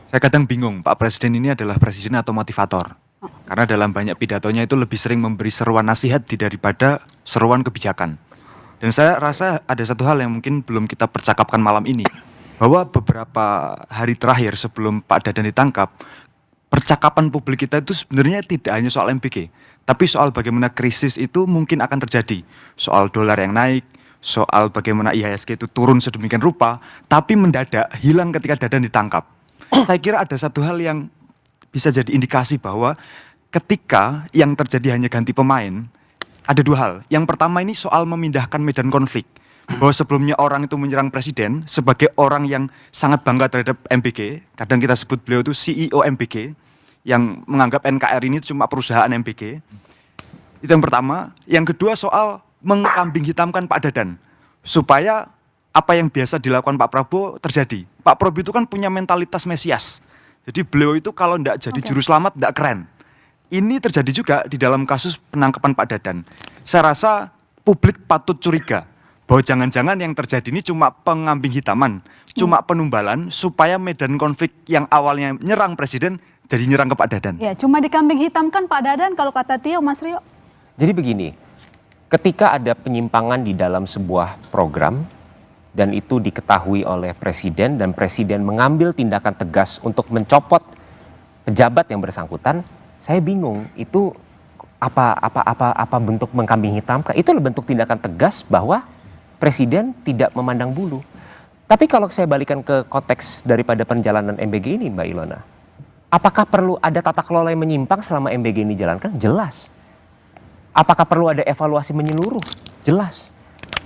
Saya kadang bingung, Pak Presiden ini adalah presiden atau motivator. Karena dalam banyak pidatonya itu lebih sering memberi seruan nasihat daripada seruan kebijakan. Dan saya rasa ada satu hal yang mungkin belum kita percakapkan malam ini. Bahwa beberapa hari terakhir sebelum Pak Dadan ditangkap, percakapan publik kita itu sebenarnya tidak hanya soal MBG. Tapi soal bagaimana krisis itu mungkin akan terjadi. Soal dolar yang naik, soal bagaimana IHSG itu turun sedemikian rupa, tapi mendadak hilang ketika Dadan ditangkap. Saya kira ada satu hal yang bisa jadi indikasi bahwa ketika yang terjadi hanya ganti pemain, ada dua hal. Yang pertama ini soal memindahkan medan konflik. Bahwa sebelumnya orang itu menyerang presiden sebagai orang yang sangat bangga terhadap MBG. Kadang kita sebut beliau itu CEO MBG, yang menganggap NKRI ini cuma perusahaan MBG. Itu yang pertama. Yang kedua soal mengkambing hitamkan Pak Dadan. Supaya apa yang biasa dilakukan Pak Prabowo terjadi. Pak Prabowo itu kan punya mentalitas Mesias. Jadi beliau itu kalau tidak jadi juru selamat tidak keren. Ini terjadi juga di dalam kasus penangkapan Pak Dadan. Saya rasa publik patut curiga bahwa jangan-jangan yang terjadi ini cuma pengambing hitaman, cuma penumbalan supaya medan konflik yang awalnya nyerang presiden jadi nyerang ke Pak Dadan. Ya, cuma dikambing hitamkan Pak Dadan kalau kata Tio, Mas Rio. Jadi begini, ketika ada penyimpangan di dalam sebuah program dan itu diketahui oleh presiden dan presiden mengambil tindakan tegas untuk mencopot pejabat yang bersangkutan, saya bingung itu apa bentuk mengkambing hitamkan? Itu bentuk tindakan tegas bahwa presiden tidak memandang bulu. Tapi kalau saya balikan ke konteks daripada perjalanan MBG ini, Mbak Ilona, apakah perlu ada tata kelola yang menyimpang selama MBG ini dijalankan? Jelas. Apakah perlu ada evaluasi menyeluruh? Jelas.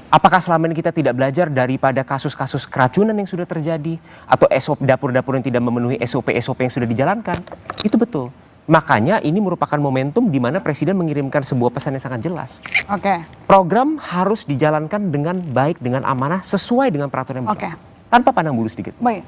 Apakah selama ini kita tidak belajar daripada kasus-kasus keracunan yang sudah terjadi? Atau SOP dapur-dapur yang tidak memenuhi SOP-SOP yang sudah dijalankan? Itu betul. Makanya ini merupakan momentum di mana presiden mengirimkan sebuah pesan yang sangat jelas. Oke. Program harus dijalankan dengan baik, dengan amanah, sesuai dengan peraturan yang berlaku. Tanpa pandang bulu sedikit. Baik.